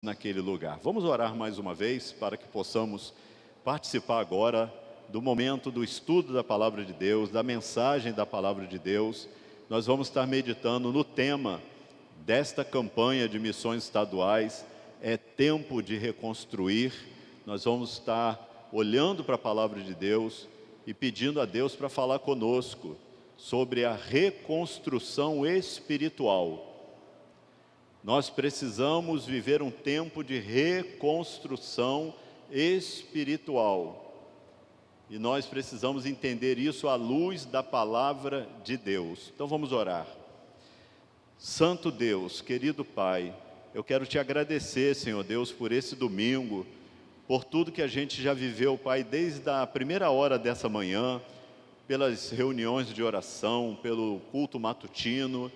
naquele lugar. Vamos orar mais uma vez para que possamos participar agora do momento do estudo da Palavra de Deus, da mensagem da Palavra de Deus. Nós vamos estar meditando no tema desta campanha de missões estaduais, é tempo de reconstruir. Nós vamos estar olhando para a Palavra de Deus e pedindo a Deus para falar conosco sobre a reconstrução espiritual. Nós precisamos viver um tempo de reconstrução espiritual. E nós precisamos entender isso à luz da palavra de Deus. Então vamos orar. Santo Deus, querido Pai, eu quero te agradecer, Senhor Deus, por esse domingo, por tudo que a gente já viveu, Pai, desde a primeira hora dessa manhã, pelas reuniões de oração, pelo culto matutino,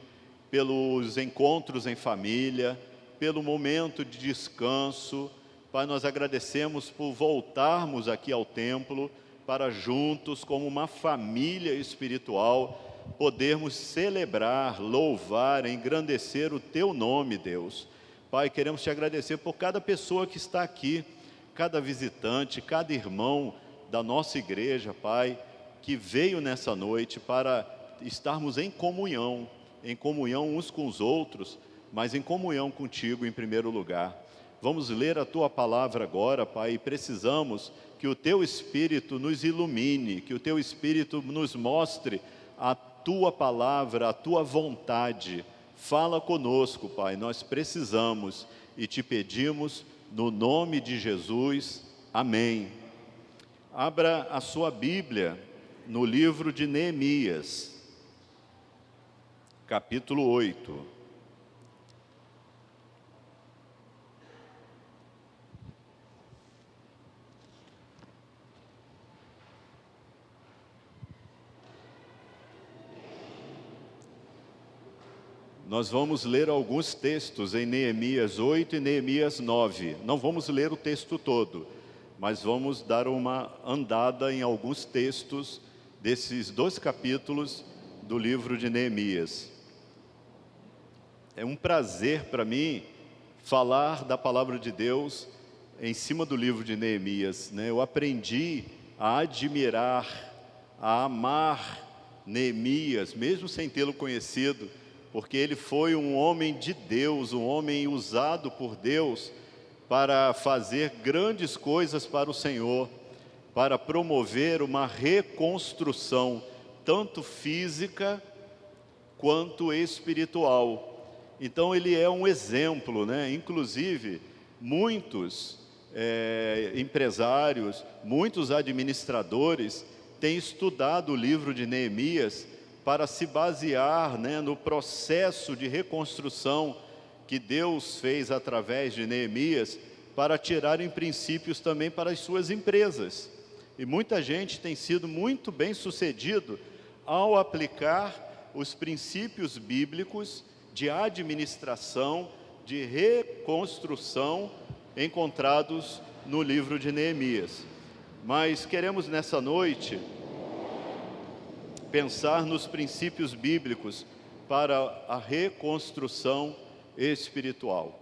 pelos encontros em família, pelo momento de descanso. Pai, nós agradecemos por voltarmos aqui ao templo para juntos, como uma família espiritual, podermos celebrar, louvar, engrandecer o Teu nome, Deus. Pai, queremos Te agradecer por cada pessoa que está aqui, cada visitante, cada irmão da nossa igreja, Pai, que veio nessa noite para estarmos em comunhão uns com os outros, mas em comunhão contigo em primeiro lugar. Vamos ler a Tua palavra agora, Pai, e precisamos que o Teu Espírito nos ilumine, que o Teu Espírito nos mostre a Tua palavra, a Tua vontade. Fala conosco, Pai, nós precisamos e Te pedimos no nome de Jesus. Amém. Abra a sua Bíblia no livro de Neemias, capítulo 8. Nós vamos ler alguns textos em Neemias 8 e Neemias 9. Não vamos ler o texto todo, mas vamos dar uma andada em alguns textos desses 2 capítulos do livro de Neemias. É um prazer para mim falar da palavra de Deus em cima do livro de Neemias, né? Eu aprendi a admirar, a amar Neemias, mesmo sem tê-lo conhecido, porque ele foi um homem de Deus, um homem usado por Deus para fazer grandes coisas para o Senhor, para promover uma reconstrução, tanto física quanto espiritual. Então ele é um exemplo, né? Inclusive, muitos empresários, muitos administradores têm estudado o livro de Neemias para se basear, né, no processo de reconstrução que Deus fez através de Neemias, para tirarem princípios também para as suas empresas. E muita gente tem sido muito bem sucedido ao aplicar os princípios bíblicos de administração, de reconstrução, encontrados no livro de Neemias. Mas queremos nessa noite pensar nos princípios bíblicos para a reconstrução espiritual.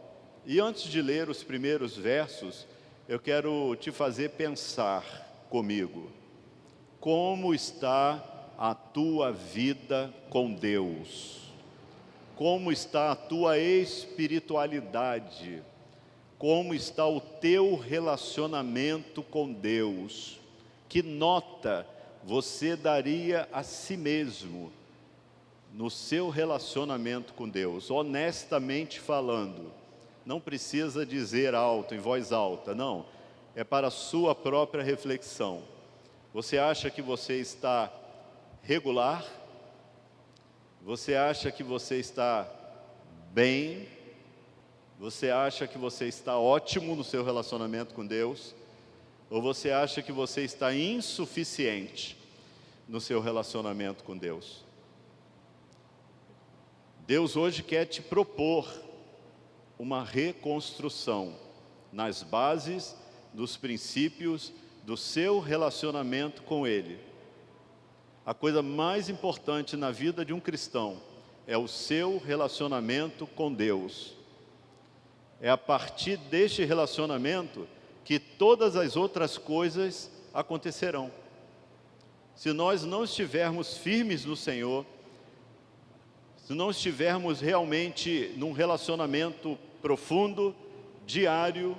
E antes de ler os primeiros versos, eu quero te fazer pensar comigo. Como está a tua vida com Deus? Como está a tua espiritualidade? Como está o teu relacionamento com Deus? Que nota você daria a si mesmo no seu relacionamento com Deus? Honestamente falando, não precisa dizer alto, em voz alta, não. É para a sua própria reflexão. Você acha que você está regular? Você acha que você está bem? Você acha que você está ótimo no seu relacionamento com Deus? Ou você acha que você está insuficiente no seu relacionamento com Deus? Deus hoje quer te propor uma reconstrução nas bases, dos princípios do seu relacionamento com Ele. A coisa mais importante na vida de um cristão é o seu relacionamento com Deus. é a partir deste relacionamento que todas as outras coisas acontecerão. Se nós não estivermos firmes no Senhor, se não estivermos realmente num relacionamento profundo, diário,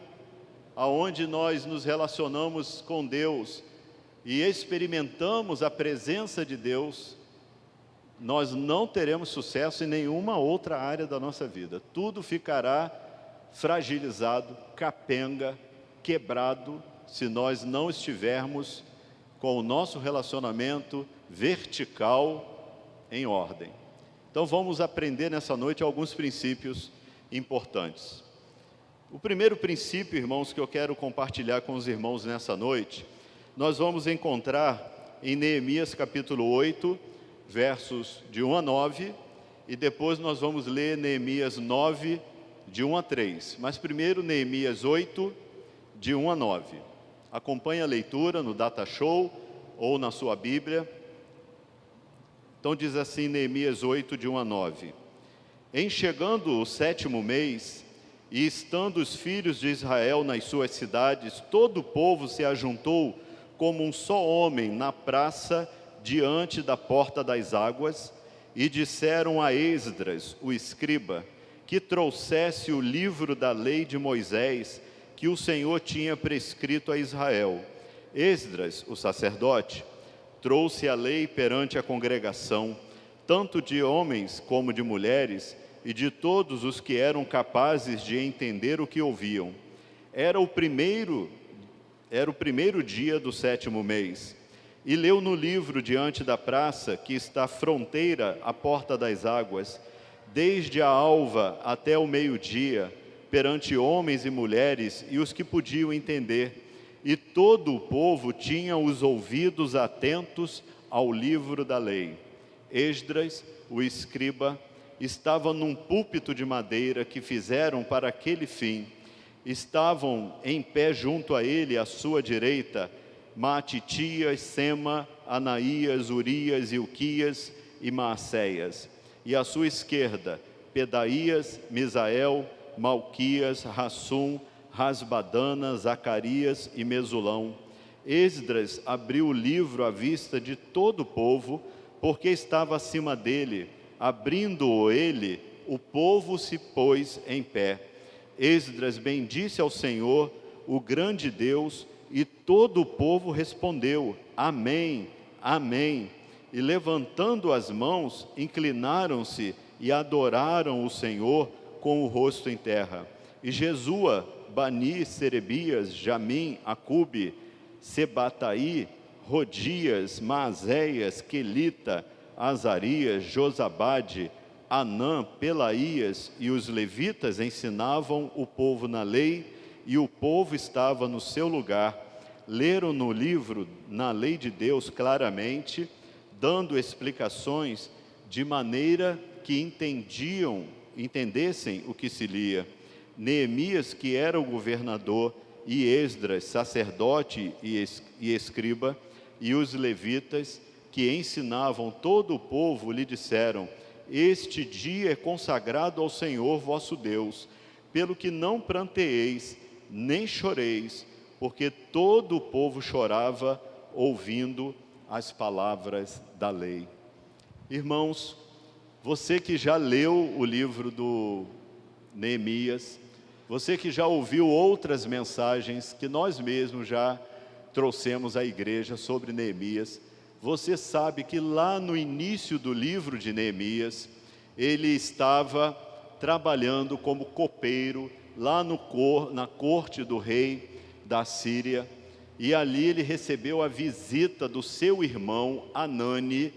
aonde nós nos relacionamos com Deus e experimentamos a presença de Deus, nós não teremos sucesso em nenhuma outra área da nossa vida. Tudo ficará fragilizado, capenga, quebrado, se nós não estivermos com o nosso relacionamento vertical em ordem. Então vamos aprender nessa noite alguns princípios importantes. O primeiro princípio, irmãos, que eu quero compartilhar com os irmãos nessa noite, nós vamos encontrar em Neemias capítulo 8, versos de 1 a 9, e depois nós vamos ler Neemias 9, de 1 a 3. Mas primeiro Neemias 8, de 1 a 9. Acompanhe a leitura no Data Show ou na sua Bíblia. Então diz assim Neemias 8, de 1 a 9. Em chegando o 7º mês, e estando os filhos de Israel nas suas cidades, todo o povo se ajuntou como um só homem na praça diante da porta das águas, e disseram a Esdras, o escriba, que trouxesse o livro da lei de Moisés, que o Senhor tinha prescrito a Israel. Esdras, o sacerdote, trouxe a lei perante a congregação, tanto de homens como de mulheres, e de todos os que eram capazes de entender o que ouviam. Era o primeiro dia do 7º mês. E leu no livro diante da praça, que está fronteira à porta das águas, desde a alva até o meio-dia, perante homens e mulheres e os que podiam entender. E todo o povo tinha os ouvidos atentos ao livro da lei. Esdras, o escriba, estava num púlpito de madeira que fizeram para aquele fim. Estavam em pé junto a ele, à sua direita, Matitias, Sema, Anaías, Urias, Ilquias e Maacéias. E à sua esquerda, Pedaías, Misael, Malquias, Rassum, Rasbadana, Zacarias e Mesulão. Esdras abriu o livro à vista de todo o povo, porque estava acima dele. Abrindo-o ele, o povo se pôs em pé. Esdras bendisse ao Senhor, o grande Deus, e todo o povo respondeu: Amém, Amém. E levantando as mãos, inclinaram-se e adoraram o Senhor com o rosto em terra. E Jesua, Bani, Serebias, Jamim, Acube, Sebataí, Rodias, Maazéias, Quelita, Azarias, Josabade, Anã, Pelaías e os levitas ensinavam o povo na lei, e o povo estava no seu lugar. Leram no livro, na lei de Deus, claramente, dando explicações de maneira que entendessem o que se lia. Neemias, que era o governador, e Esdras, sacerdote e escriba, e os levitas, que ensinavam todo o povo, lhe disseram: Este dia é consagrado ao Senhor vosso Deus, pelo que não pranteeis, nem choreis, porque todo o povo chorava, ouvindo as palavras da lei. Irmãos, você que já leu o livro do Neemias, você que já ouviu outras mensagens que nós mesmos já trouxemos à igreja sobre Neemias, você sabe que lá no início do livro de Neemias, ele estava trabalhando como copeiro lá na corte do rei da Síria, e ali ele recebeu a visita do seu irmão Anani,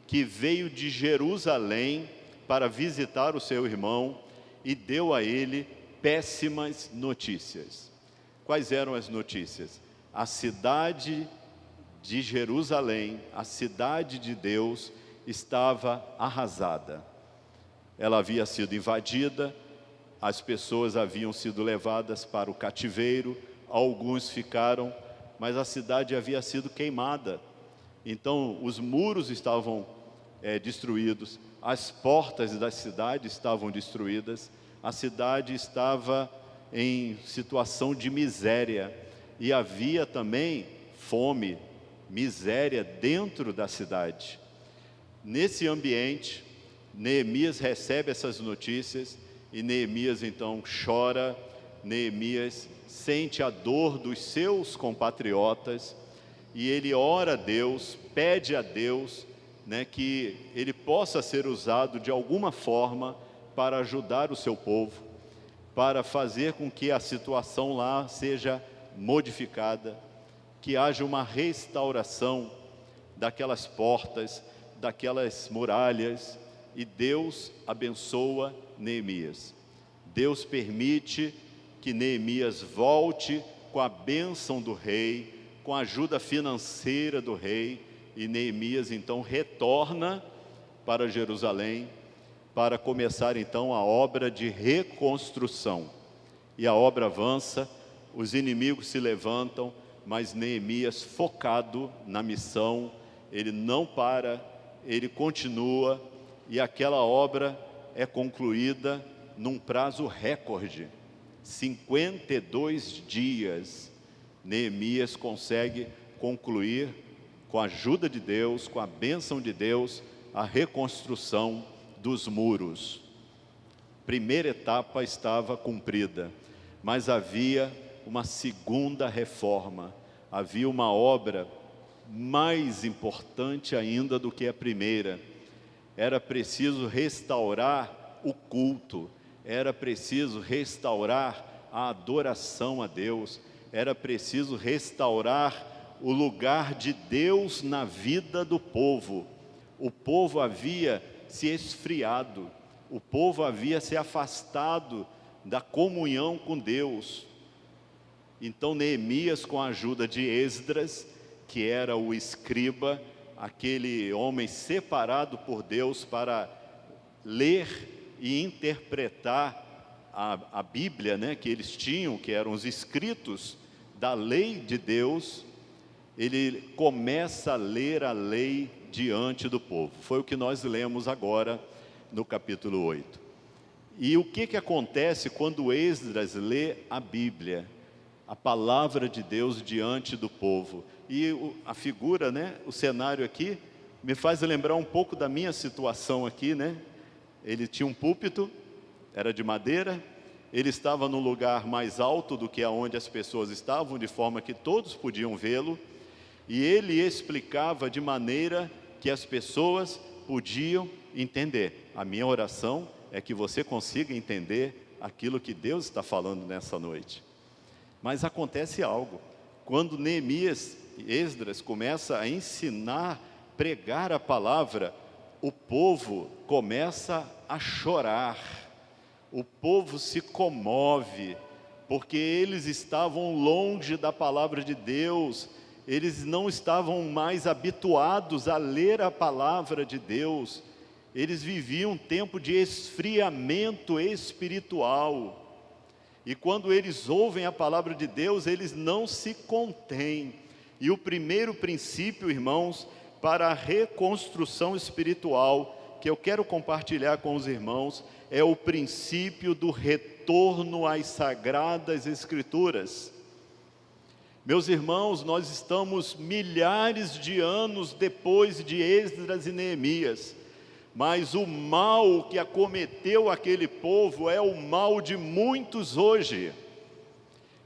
que veio de Jerusalém para visitar o seu irmão, e deu a ele péssimas notícias. Quais eram as notícias? A cidade de Jerusalém, a cidade de Deus, estava arrasada. Ela havia sido invadida, as pessoas haviam sido levadas para o cativeiro, alguns ficaram, mas a cidade havia sido queimada. Então os muros estavam destruídos, as portas da cidade estavam destruídas, a cidade estava em situação de miséria, e havia também fome, miséria dentro da cidade. Nesse ambiente, Neemias recebe essas notícias, e Neemias então chora, Neemias sente a dor dos seus compatriotas, e ele ora a Deus, pede a Deus, né, que ele possa ser usado de alguma forma para ajudar o seu povo, para fazer com que a situação lá seja modificada, que haja uma restauração daquelas portas, daquelas muralhas, e Deus abençoa Neemias. Deus permite que Neemias volte com a bênção do rei, com a ajuda financeira do rei, e Neemias então retorna para Jerusalém, para começar então a obra de reconstrução. E a obra avança, os inimigos se levantam, mas Neemias, focado na missão, ele não para, ele continua, e aquela obra é concluída num prazo recorde. 52 dias, Neemias consegue concluir, com a ajuda de Deus, com a bênção de Deus, a reconstrução dos muros. Primeira etapa estava cumprida, mas havia uma segunda reforma, havia uma obra mais importante ainda do que a primeira. Era preciso restaurar o culto, era preciso restaurar a adoração a Deus, era preciso restaurar o lugar de Deus na vida do povo. O povo havia se esfriado, o povo havia se afastado da comunhão com Deus. Então Neemias, com a ajuda de Esdras, que era o escriba, aquele homem separado por Deus para ler e interpretar a Bíblia, né, que eles tinham, que eram os escritos da lei de Deus, ele começa a ler a lei diante do povo. Foi o que nós lemos agora no capítulo 8. E o que acontece quando Esdras lê a Bíblia, a palavra de Deus diante do povo? E a figura, né, o cenário aqui, me faz lembrar um pouco da minha situação aqui, né? Ele tinha um púlpito, era de madeira, ele estava num lugar mais alto do que aonde as pessoas estavam, de forma que todos podiam vê-lo, e ele explicava de maneira que as pessoas podiam entender. A minha oração é que você consiga entender aquilo que Deus está falando nessa noite. Mas acontece algo, quando Neemias, Esdras começa a ensinar, pregar a palavra, o povo começa a chorar, o povo se comove, porque eles estavam longe da palavra de Deus, eles não estavam mais habituados a ler a palavra de Deus, eles viviam um tempo de esfriamento espiritual, e quando eles ouvem a palavra de Deus, eles não se contêm. E o primeiro princípio, irmãos, para a reconstrução espiritual, que eu quero compartilhar com os irmãos, é o princípio do retorno às Sagradas Escrituras. Meus irmãos, nós estamos milhares de anos depois de Esdras e Neemias, mas o mal que acometeu aquele povo é o mal de muitos hoje.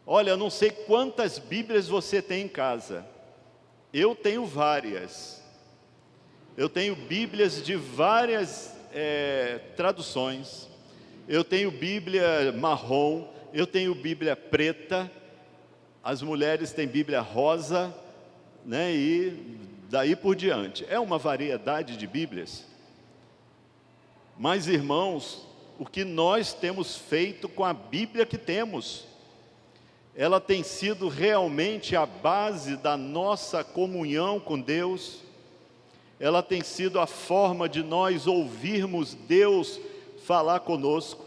Olha, eu não sei quantas Bíblias você tem em casa, eu tenho várias. Eu tenho Bíblias de várias traduções, eu tenho Bíblia marrom, eu tenho Bíblia preta, as mulheres têm Bíblia rosa, né, e daí por diante. É uma variedade de Bíblias. Mas, irmãos, o que nós temos feito com a Bíblia que temos? Ela tem sido realmente a base da nossa comunhão com Deus? Ela tem sido a forma de nós ouvirmos Deus falar conosco?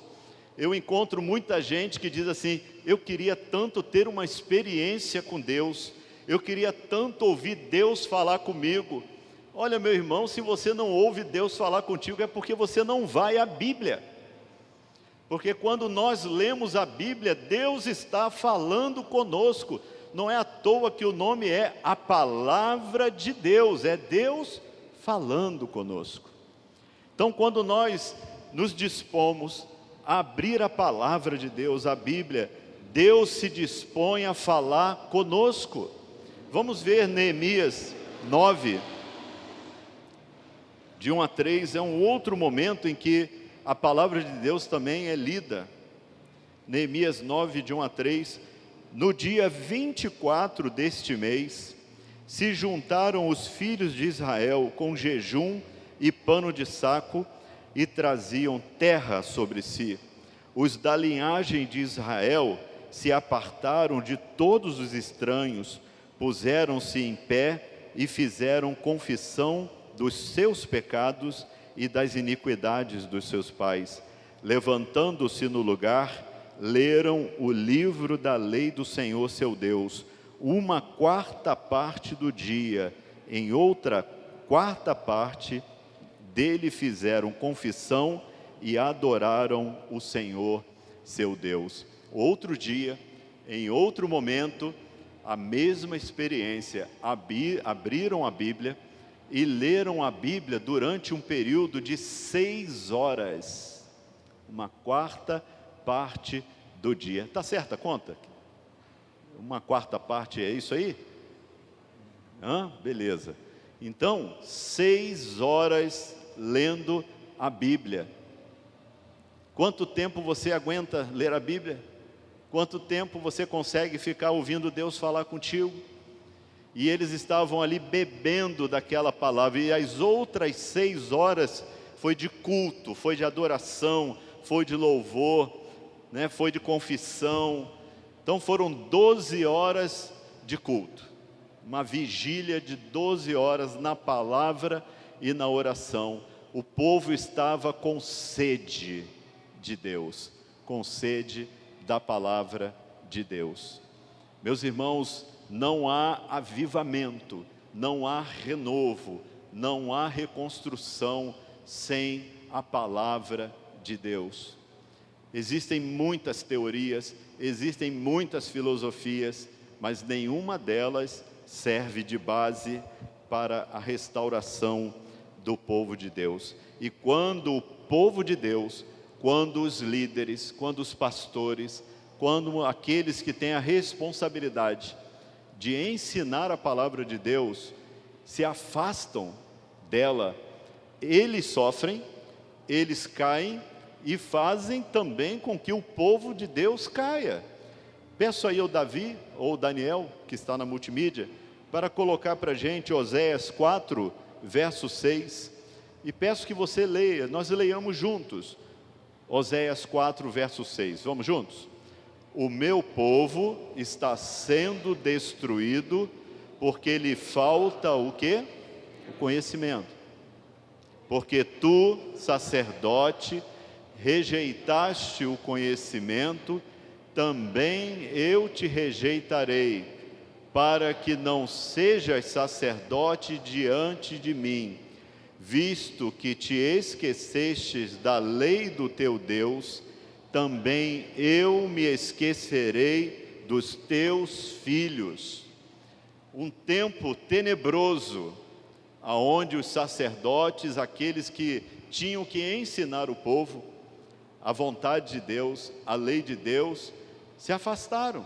Eu encontro muita gente que diz assim: eu queria tanto ter uma experiência com Deus, eu queria tanto ouvir Deus falar comigo. Olha, meu irmão, se você não ouve Deus falar contigo, é porque você não vai à Bíblia. Porque quando nós lemos a Bíblia, Deus está falando conosco. Não é à toa que o nome é a palavra de Deus, é Deus falando conosco. Então, quando nós nos dispomos a abrir a palavra de Deus, a Bíblia, Deus se dispõe a falar conosco. Vamos ver Neemias 9, de 1 a 3, é um outro momento em que a palavra de Deus também é lida. Neemias 9, de 1 a 3, no dia 24 deste mês, se juntaram os filhos de Israel com jejum e pano de saco, e traziam terra sobre si. Os da linhagem de Israel se apartaram de todos os estranhos, puseram-se em pé e fizeram confissão dos seus pecados e das iniquidades dos seus pais. Levantando-se no lugar, leram o livro da lei do Senhor seu Deus, uma quarta parte do dia, em outra quarta parte dele fizeram confissão e adoraram o Senhor seu Deus. Outro dia, em outro momento, a mesma experiência, abriram a Bíblia e leram a Bíblia durante um período de 6 horas, uma quarta parte do dia. Está certa a conta? Uma quarta parte é isso aí? Beleza. Então, 6 horas lendo a Bíblia. Quanto tempo você aguenta ler a Bíblia? Quanto tempo você consegue ficar ouvindo Deus falar contigo? E eles estavam ali bebendo daquela palavra, e as outras 6 horas foi de culto, foi de adoração, foi de louvor, né? Foi de confissão. Então foram 12 horas de culto, uma vigília de 12 horas na palavra e na oração. O povo estava com sede de Deus, com sede da palavra de Deus. Meus irmãos, não há avivamento, não há renovo, não há reconstrução sem a palavra de Deus. Existem muitas teorias, existem muitas filosofias, mas nenhuma delas serve de base para a restauração do povo de Deus. E quando o povo de Deus, quando os líderes, quando os pastores, quando aqueles que têm a responsabilidade de ensinar a palavra de Deus, se afastam dela, eles sofrem, eles caem e fazem também com que o povo de Deus caia. Peço aí ao Davi, ou ao Daniel, que está na multimídia, para colocar para a gente Oséias 4, verso 6, e peço que você leia, nós leiamos juntos, Oséias 4, verso 6, vamos juntos? O meu povo está sendo destruído, porque lhe falta o quê? O conhecimento. Porque tu, sacerdote, rejeitaste o conhecimento, também eu te rejeitarei, para que não sejas sacerdote diante de mim, visto que te esquecestes da lei do teu Deus, também eu me esquecerei dos teus filhos. Um tempo tenebroso, aonde os sacerdotes, aqueles que tinham que ensinar o povo a vontade de Deus, a lei de Deus, se afastaram.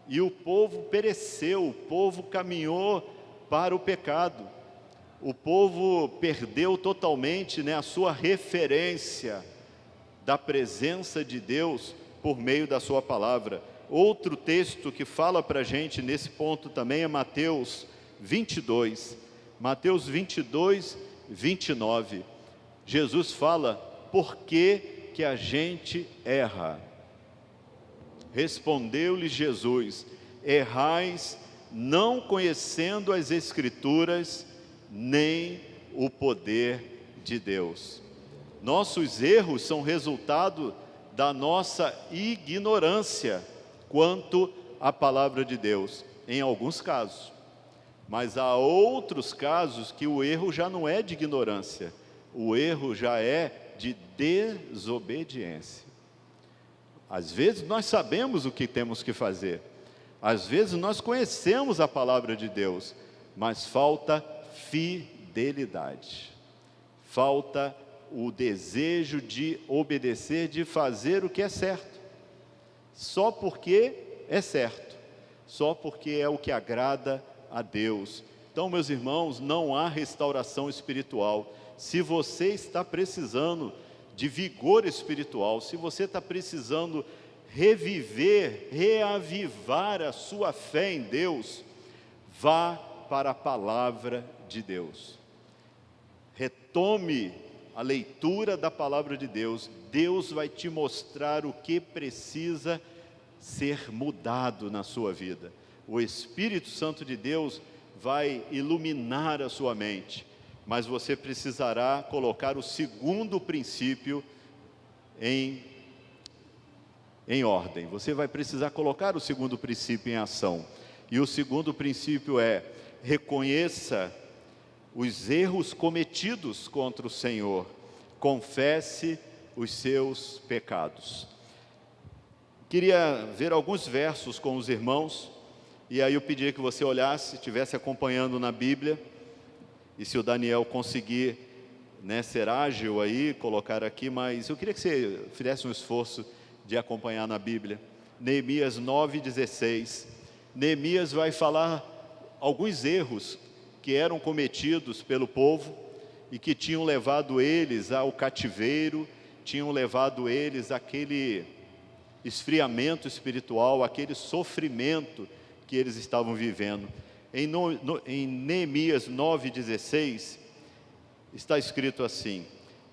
E o povo pereceu, o povo caminhou para o pecado. O povo perdeu totalmente, a sua referência da presença de Deus por meio da sua palavra. Outro texto que fala para a gente nesse ponto também é Mateus 22. Mateus 22, 29. Jesus fala, por que a gente erra? Respondeu-lhe Jesus, errais não conhecendo as Escrituras, nem o poder de Deus. Nossos erros são resultado da nossa ignorância quanto à palavra de Deus, em alguns casos. Mas há outros casos que o erro já não é de ignorância, o erro já é de desobediência. Às vezes nós sabemos o que temos que fazer, às vezes nós conhecemos a palavra de Deus, mas falta fidelidade, falta o desejo de obedecer, de fazer o que é certo, só porque é certo, só porque é o que agrada a Deus. Então, meus irmãos, não há restauração espiritual. Se você está precisando de vigor espiritual, se você está precisando reviver, reavivar a sua fé em Deus, vá para a palavra de Deus. Retome a leitura da palavra de Deus. Deus vai te mostrar o que precisa ser mudado na sua vida. O Espírito Santo de Deus vai iluminar a sua mente, mas você precisará colocar o segundo princípio em ordem. Você vai precisar colocar o segundo princípio em ação. E o segundo princípio é: reconheça os erros cometidos contra o Senhor, confesse os seus pecados. Queria ver alguns versos com os irmãos, e aí eu pediria que você olhasse, estivesse acompanhando na Bíblia, e se o Daniel conseguir, ser ágil aí, colocar aqui, mas eu queria que você fizesse um esforço de acompanhar na Bíblia. Neemias 9:16. Neemias vai falar alguns erros que eram cometidos pelo povo e que tinham levado eles ao cativeiro, tinham levado eles àquele esfriamento espiritual, aquele sofrimento que eles estavam vivendo. Em Neemias 9:16, está escrito assim: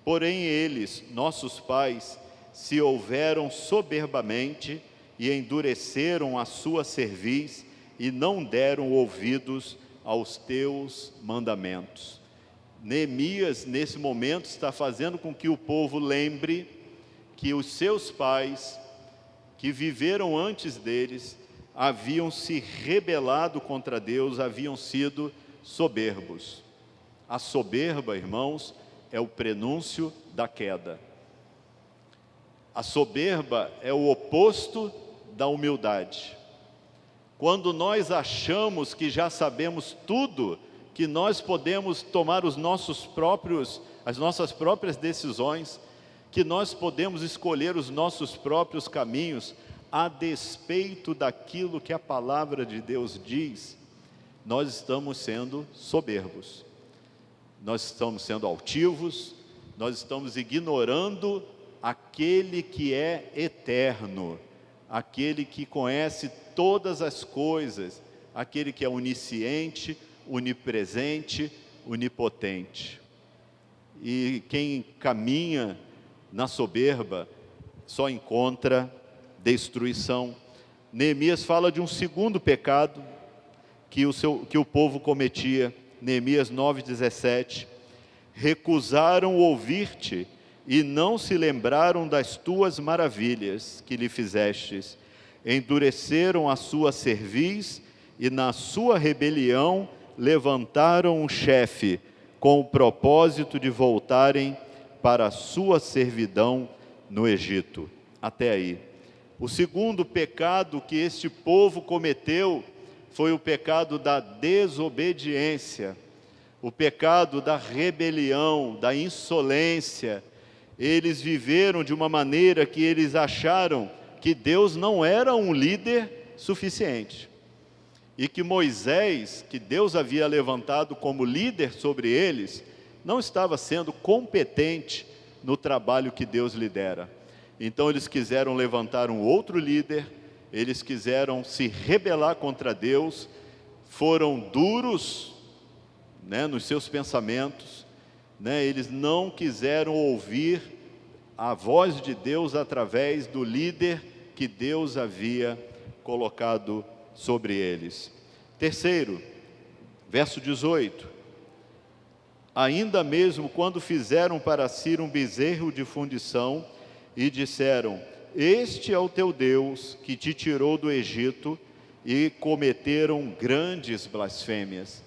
porém eles, nossos pais, se houveram soberbamente e endureceram a sua cerviz e não deram ouvidos aos teus mandamentos. Neemias, nesse momento, está fazendo com que o povo lembre que os seus pais, que viveram antes deles, haviam se rebelado contra Deus, haviam sido soberbos. A soberba, irmãos, é o prenúncio da queda. A soberba é o oposto da humildade. Quando nós achamos que já sabemos tudo, que nós podemos tomar as nossas próprias decisões, que nós podemos escolher os nossos próprios caminhos, a despeito daquilo que a palavra de Deus diz, nós estamos sendo soberbos, nós estamos sendo altivos, nós estamos ignorando aquele que é eterno, aquele que conhece todas as coisas, aquele que é onisciente, onipresente, onipotente. E quem caminha na soberba só encontra destruição. Neemias fala de um segundo pecado que o povo cometia. Neemias 9:17. Recusaram ouvir-te e não se lembraram das tuas maravilhas que lhe fizestes. Endureceram a sua cerviz e na sua rebelião levantaram um chefe com o propósito de voltarem para a sua servidão no Egito. Até aí. O segundo pecado que este povo cometeu foi o pecado da desobediência, o pecado da rebelião, da insolência. Eles viveram de uma maneira que eles acharam que Deus não era um líder suficiente. E que Moisés, que Deus havia levantado como líder sobre eles, não estava sendo competente no trabalho que Deus lhe dera. Então eles quiseram levantar um outro líder, eles quiseram se rebelar contra Deus, foram duros, nos seus pensamentos, eles não quiseram ouvir a voz de Deus através do líder que Deus havia colocado sobre eles. Terceiro, verso 18. Ainda mesmo quando fizeram para si um bezerro de fundição e disseram: este é o teu Deus que te tirou do Egito, e cometeram grandes blasfêmias.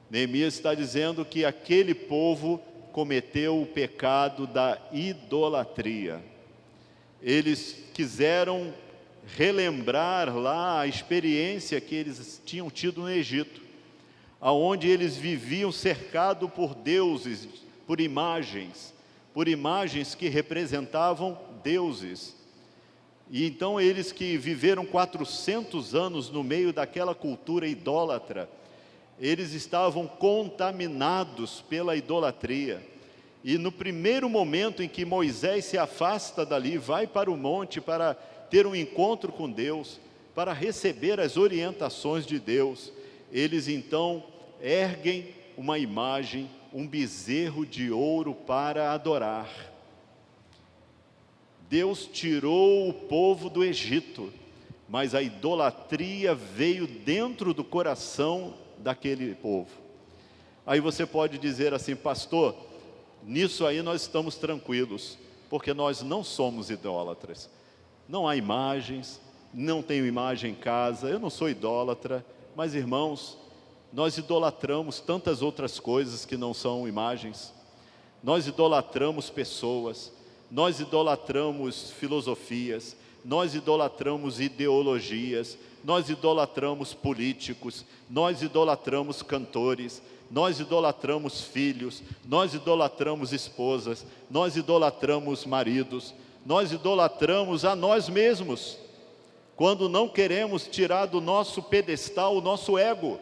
Neemias está dizendo que aquele povo cometeu o pecado da idolatria. Eles quiseram relembrar lá a experiência que eles tinham tido no Egito, aonde eles viviam cercados por deuses, por imagens que representavam deuses. E então eles que viveram 400 anos no meio daquela cultura idólatra, eles estavam contaminados pela idolatria. E no primeiro momento em que Moisés se afasta dali, vai para o monte para ter um encontro com Deus, para receber as orientações de Deus, eles então erguem uma imagem, um bezerro de ouro para adorar. Deus tirou o povo do Egito, mas a idolatria veio dentro do coração daquele povo. Aí você pode dizer assim: pastor, nisso aí nós estamos tranquilos, porque nós não somos idólatras. Não há imagens, não tenho imagem em casa, eu não sou idólatra. Mas irmãos, nós idolatramos tantas outras coisas que não são imagens. Nós idolatramos pessoas, nós idolatramos filosofias, nós idolatramos ideologias, nós idolatramos políticos, nós idolatramos cantores, nós idolatramos filhos, nós idolatramos esposas, nós idolatramos maridos, nós idolatramos a nós mesmos, quando não queremos tirar do nosso pedestal o nosso ego,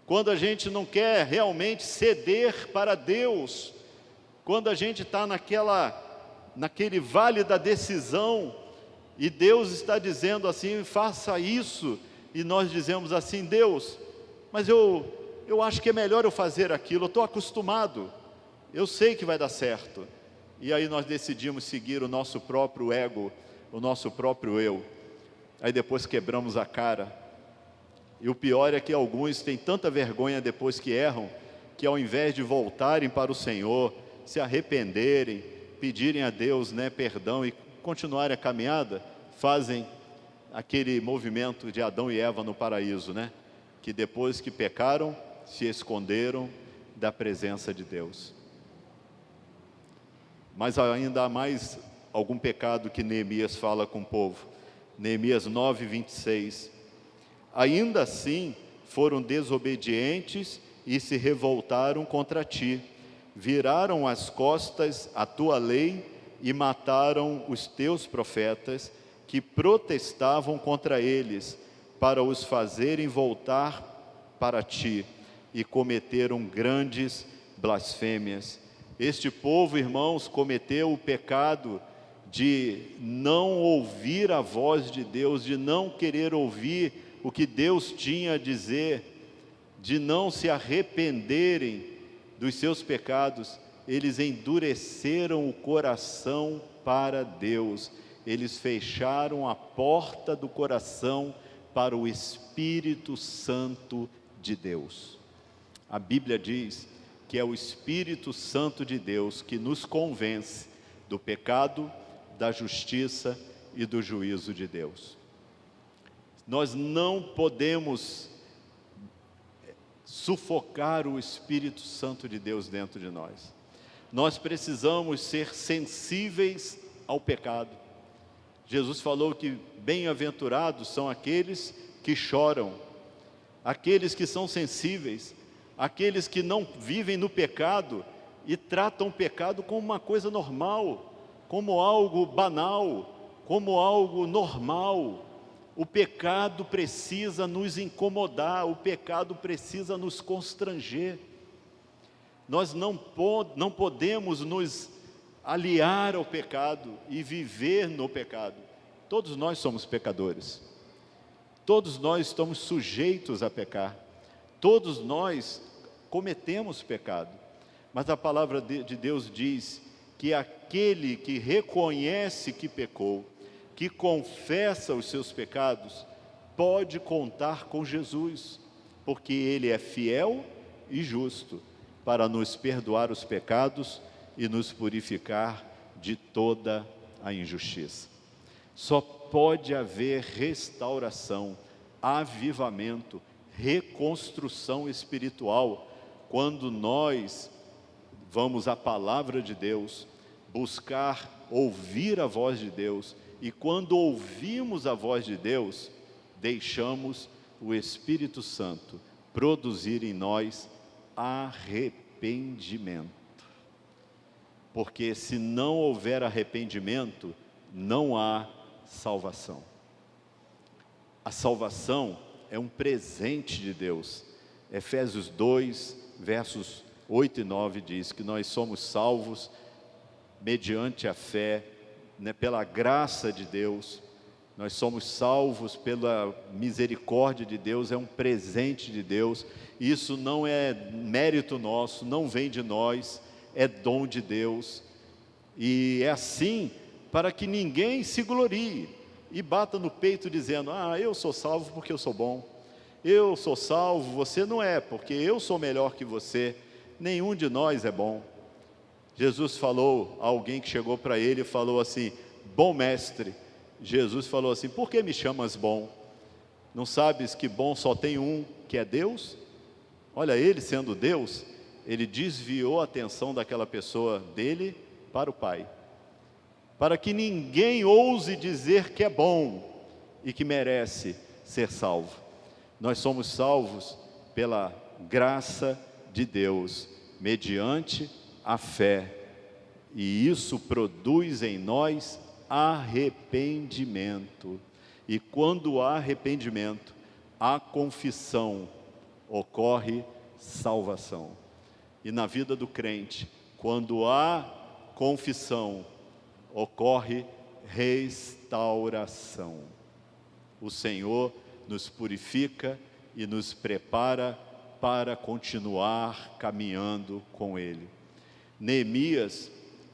quando a gente não quer realmente ceder para Deus, quando a gente está naquele vale da decisão, e Deus está dizendo assim: faça isso, e nós dizemos assim: Deus, mas eu acho que é melhor eu fazer aquilo, eu estou acostumado, eu sei que vai dar certo. E aí nós decidimos seguir o nosso próprio ego, o nosso próprio eu. Aí depois quebramos a cara. E o pior é que alguns têm tanta vergonha depois que erram, que ao invés de voltarem para o Senhor, se arrependerem, pedirem a Deus, perdão e continuarem a caminhada, fazem aquele movimento de Adão e Eva no paraíso, que depois que pecaram, se esconderam da presença de Deus. Mas ainda há mais algum pecado que Neemias fala com o povo. Neemias 9:26. Ainda assim foram desobedientes e se revoltaram contra ti, viraram as costas à tua lei e mataram os teus profetas que protestavam contra eles, para os fazerem voltar para ti, e cometeram grandes blasfêmias. Este povo, irmãos, cometeu o pecado de não ouvir a voz de Deus, de não querer ouvir o que Deus tinha a dizer, de não se arrependerem dos seus pecados. Eles endureceram o coração para Deus, eles fecharam a porta do coração para o Espírito Santo de Deus. A Bíblia diz que é o Espírito Santo de Deus que nos convence do pecado, da justiça e do juízo de Deus. Nós não podemos sufocar o Espírito Santo de Deus dentro de nós. Nós precisamos ser sensíveis ao pecado. Jesus falou que bem-aventurados são aqueles que choram, aqueles que são sensíveis, aqueles que não vivem no pecado e tratam o pecado como uma coisa normal, como algo banal, como algo normal. O pecado precisa nos incomodar, o pecado precisa nos constranger. Nós não podemos nos aliar ao pecado e viver no pecado. Todos nós somos pecadores, todos nós estamos sujeitos a pecar, todos nós cometemos pecado, mas a palavra de Deus diz que aquele que reconhece que pecou, que confessa os seus pecados, pode contar com Jesus, porque Ele é fiel e justo para nos perdoar os pecados e nos purificar de toda a injustiça. Só pode haver restauração, avivamento, reconstrução espiritual, quando nós vamos à palavra de Deus, buscar ouvir a voz de Deus, e quando ouvimos a voz de Deus, deixamos o Espírito Santo produzir em nós arrependimento. Porque se não houver arrependimento, não há salvação. A salvação é um presente de Deus. Efésios 2, versos 8 e 9 diz que nós somos salvos mediante a fé, pela graça de Deus. Nós somos salvos pela misericórdia de Deus, é um presente de Deus. Isso não é mérito nosso, não vem de nós, é dom de Deus. E é assim para que ninguém se glorie e bata no peito dizendo: ah, eu sou salvo porque eu sou bom. Eu sou salvo, você não é, porque eu sou melhor que você. Nenhum de nós é bom. Jesus falou a alguém que chegou para ele e falou assim: bom mestre. Jesus falou assim: por que me chamas bom? Não sabes que bom só tem um, que é Deus? Olha, ele sendo Deus, ele desviou a atenção daquela pessoa dele para o Pai, para que ninguém ouse dizer que é bom e que merece ser salvo. Nós somos salvos pela graça de Deus, mediante a fé, e isso produz em nós arrependimento. E quando há arrependimento, há confissão, ocorre salvação. E na vida do crente, quando há confissão, ocorre restauração. O Senhor nos purifica e nos prepara para continuar caminhando com Ele. Neemias,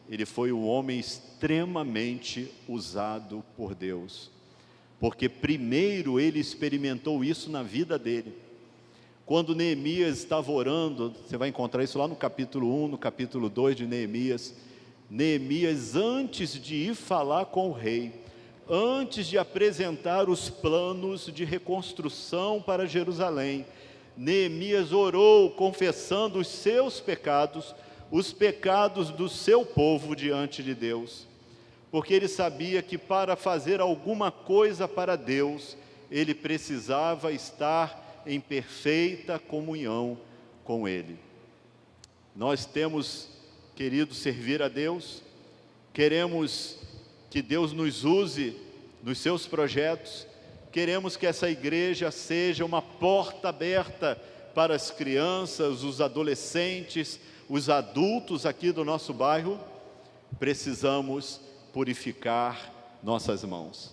ele foi um homem extremamente usado por Deus, porque primeiro ele experimentou isso na vida dele. Quando Neemias estava orando, você vai encontrar isso lá no capítulo 1, no capítulo 2 de Neemias. Neemias, antes de ir falar com o rei, antes de apresentar os planos de reconstrução para Jerusalém, Neemias orou confessando os seus pecados, os pecados do seu povo diante de Deus, porque ele sabia que para fazer alguma coisa para Deus, ele precisava estar em perfeita comunhão com Ele. Nós temos querido servir a Deus, queremos que Deus nos use nos seus projetos, queremos que essa igreja seja uma porta aberta para as crianças, os adolescentes, os adultos aqui do nosso bairro. Precisamos purificar nossas mãos,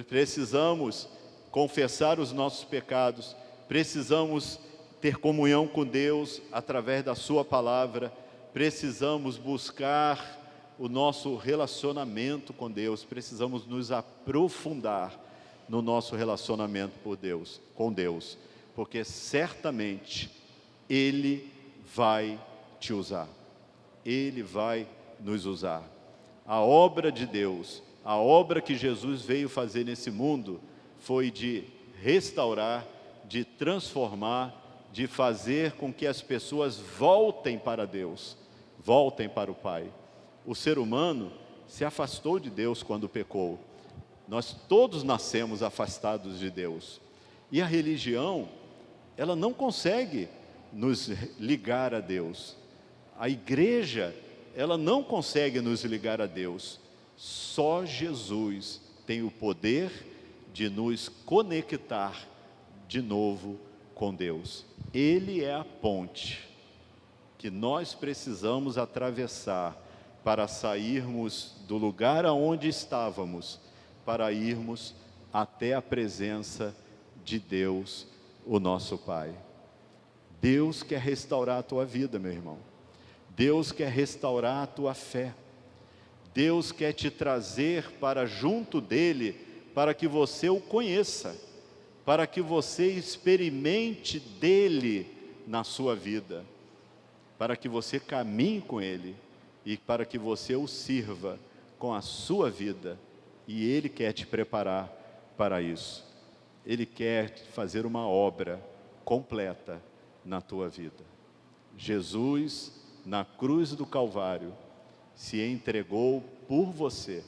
precisamos confessar os nossos pecados, precisamos ter comunhão com Deus através da sua palavra, precisamos buscar o nosso relacionamento com Deus, precisamos nos aprofundar no nosso relacionamento com Deus, porque certamente Ele vai te usar, Ele vai nos usar. A obra de Deus, a obra que Jesus veio fazer nesse mundo, foi de restaurar, de transformar, de fazer com que as pessoas voltem para Deus, voltem para o Pai. O ser humano se afastou de Deus quando pecou. Nós todos nascemos afastados de Deus. E a religião, ela não consegue nos ligar a Deus. A igreja, ela não consegue nos ligar a Deus. Só Jesus tem o poder de nos conectar de novo com Deus. Ele é a ponte que nós precisamos atravessar para sairmos do lugar aonde estávamos, para irmos até a presença de Deus, o nosso Pai. Deus quer restaurar a tua vida, meu irmão. Deus quer restaurar a tua fé. Deus quer te trazer para junto dEle, para que você o conheça, para que você experimente dEle na sua vida, para que você caminhe com Ele e para que você o sirva com a sua vida. E Ele quer te preparar para isso. Ele quer fazer uma obra completa na tua vida. Jesus, na cruz do Calvário, se entregou por você,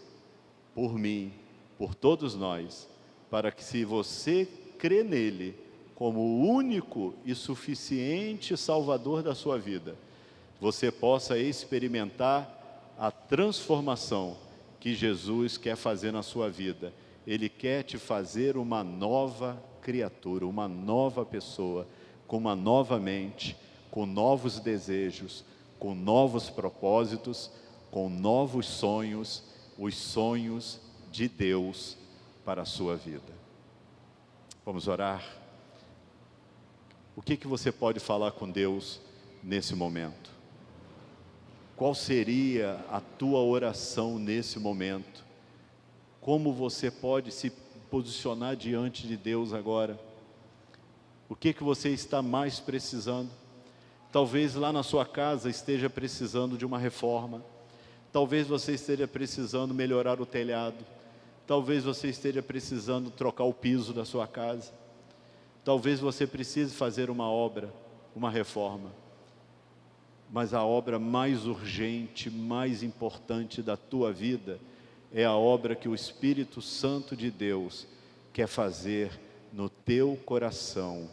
por mim, por todos nós, para que, se você crê nele como o único e suficiente Salvador da sua vida, você possa experimentar a transformação que Jesus quer fazer na sua vida. Ele quer te fazer uma nova criatura, uma nova pessoa, com uma nova mente, com novos desejos, com novos propósitos, com novos sonhos, os sonhos de Deus para a sua vida. Vamos orar? O que você pode falar com Deus nesse momento? Qual seria a tua oração nesse momento? Como você pode se posicionar diante de Deus agora? O que você está mais precisando? Talvez lá na sua casa esteja precisando de uma reforma. Talvez você esteja precisando melhorar o telhado. Talvez você esteja precisando trocar o piso da sua casa. Talvez você precise fazer uma obra, uma reforma. Mas a obra mais urgente, mais importante da tua vida é a obra que o Espírito Santo de Deus quer fazer no teu coração,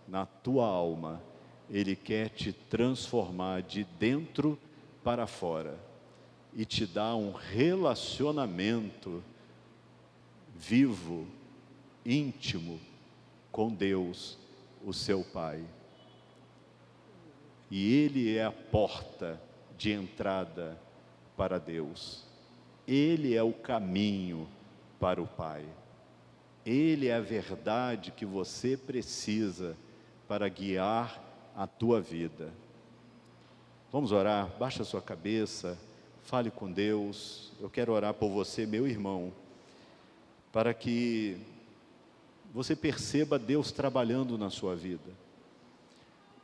na tua alma. Ele quer te transformar de dentro para fora e te dar um relacionamento vivo, íntimo com Deus, o seu Pai. E Ele é a porta de entrada para Deus. Ele é o caminho para o Pai. Ele é a verdade que você precisa para guiar a tua vida. Vamos orar? Baixa a sua cabeça, fale com Deus. Eu quero orar por você, meu irmão, para que você perceba Deus trabalhando na sua vida.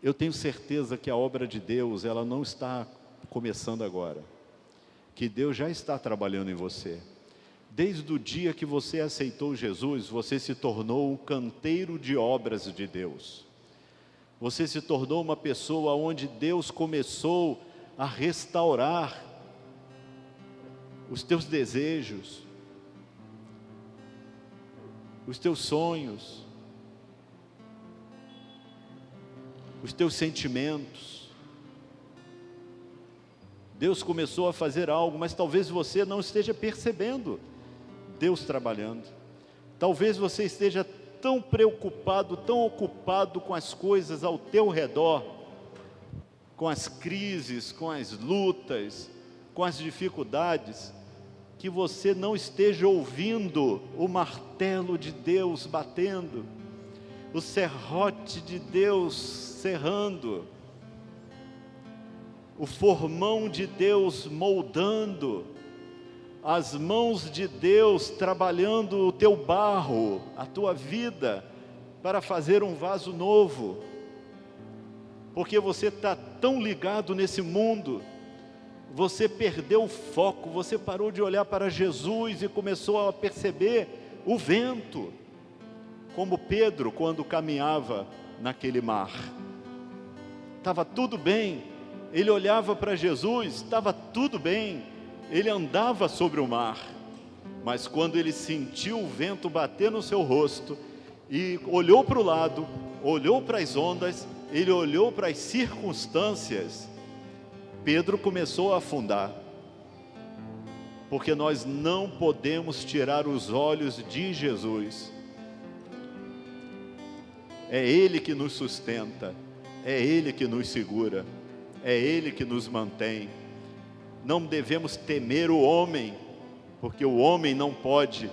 Eu tenho certeza que a obra de Deus, ela não está começando agora, que Deus já está trabalhando em você. Desde o dia que você aceitou Jesus, você se tornou um canteiro de obras de Deus. Você se tornou uma pessoa onde Deus começou a restaurar os teus desejos, os teus sonhos, os teus sentimentos. Deus começou a fazer algo, mas talvez você não esteja percebendo Deus trabalhando. Talvez você esteja tão preocupado, tão ocupado com as coisas ao teu redor, com as crises, com as lutas, com as dificuldades, que você não esteja ouvindo o martelo de Deus batendo, o serrote de Deus serrando, o formão de Deus moldando, as mãos de Deus trabalhando o teu barro, a tua vida, para fazer um vaso novo, porque você está tão ligado nesse mundo, você perdeu o foco, você parou de olhar para Jesus e começou a perceber o vento, como Pedro quando caminhava naquele mar. Estava tudo bem, ele olhava para Jesus, estava tudo bem, ele andava sobre o mar, mas quando ele sentiu o vento bater no seu rosto, e olhou para o lado, olhou para as ondas, ele olhou para as circunstâncias, Pedro começou a afundar, porque nós não podemos tirar os olhos de Jesus. É Ele que nos sustenta, é Ele que nos segura, é Ele que nos mantém. Não devemos temer o homem, porque o homem não pode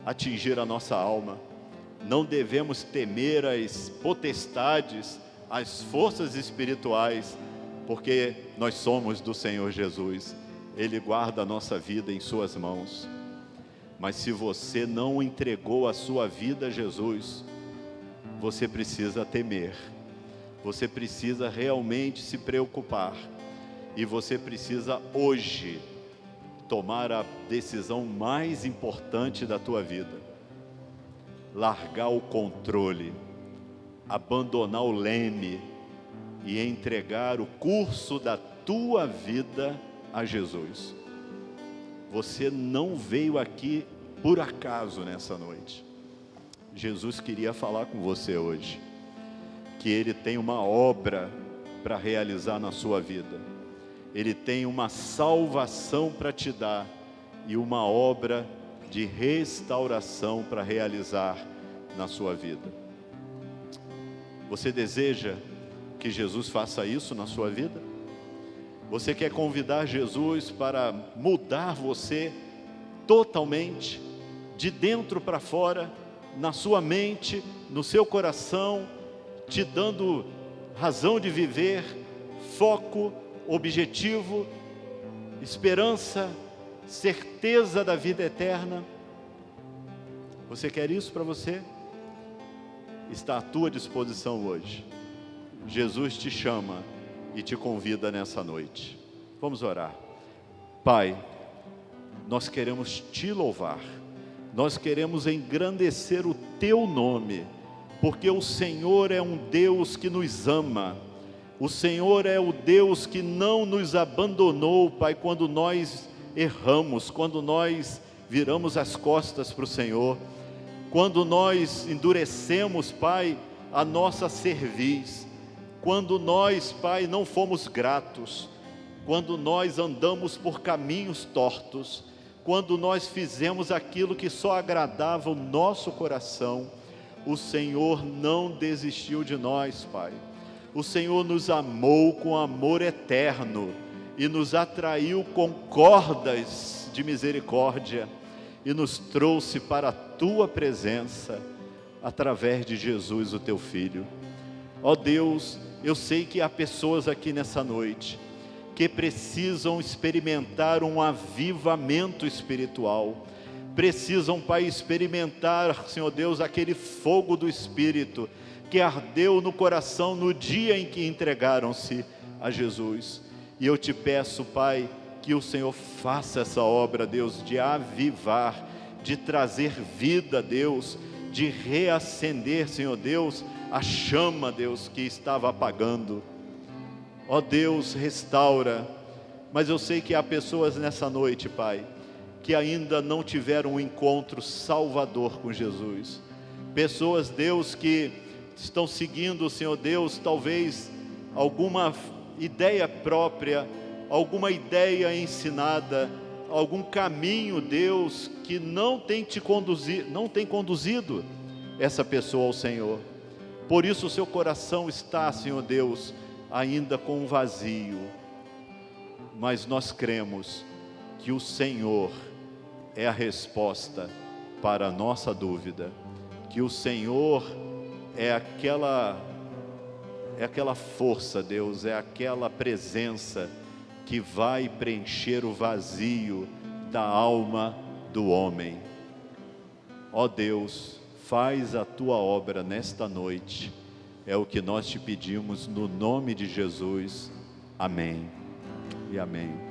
atingir a nossa alma. Não devemos temer as potestades, as forças espirituais, porque nós somos do Senhor Jesus. Ele guarda a nossa vida em suas mãos. Mas se você não entregou a sua vida a Jesus, você precisa temer, você precisa realmente se preocupar, e você precisa hoje tomar a decisão mais importante da tua vida: largar o controle, abandonar o leme e entregar o curso da tua vida a Jesus. Você não veio aqui por acaso nessa noite. Jesus queria falar com você hoje, que Ele tem uma obra para realizar na sua vida. Ele tem uma salvação para te dar e uma obra de restauração para realizar na sua vida. Você deseja que Jesus faça isso na sua vida? Você quer convidar Jesus para mudar você totalmente, de dentro para fora, na sua mente, no seu coração, te dando razão de viver, foco, objetivo, esperança, certeza da vida eterna? Você quer isso para você? Está à tua disposição hoje. Jesus te chama e te convida nessa noite. Vamos orar. Pai, nós queremos te louvar, nós queremos engrandecer o teu nome, porque o Senhor é um Deus que nos ama, o Senhor é o Deus que não nos abandonou, Pai, quando nós erramos, quando nós viramos as costas para o Senhor, quando nós endurecemos, Pai, a nossa cerviz, quando nós, Pai, não fomos gratos, quando nós andamos por caminhos tortos, quando nós fizemos aquilo que só agradava o nosso coração, o Senhor não desistiu de nós, Pai. O Senhor nos amou com amor eterno e nos atraiu com cordas de misericórdia e nos trouxe para a tua presença através de Jesus, o teu Filho. Ó Deus, eu sei que há pessoas aqui nessa noite que precisam experimentar um avivamento espiritual, precisam, Pai, experimentar, Senhor Deus, aquele fogo do Espírito que ardeu no coração no dia em que entregaram-se a Jesus. E eu te peço, Pai, que o Senhor faça essa obra, Deus, de avivar, de trazer vida, Deus, de reacender, Senhor Deus, a chama, Deus, que estava apagando. Ó Deus, restaura. Mas eu sei que há pessoas nessa noite, Pai, que ainda não tiveram um encontro salvador com Jesus. Pessoas, Deus, que estão seguindo, Senhor Deus, talvez alguma ideia própria, alguma ideia ensinada, algum caminho, Deus, que não tem conduzido essa pessoa ao Senhor. Por isso o seu coração está, Senhor Deus, ainda com um vazio. Mas nós cremos que o Senhor é a resposta para a nossa dúvida, que o Senhor é aquela força, Deus, é aquela presença que vai preencher o vazio da alma do homem. Ó Deus, faz a tua obra nesta noite, é o que nós te pedimos no nome de Jesus, amém e amém.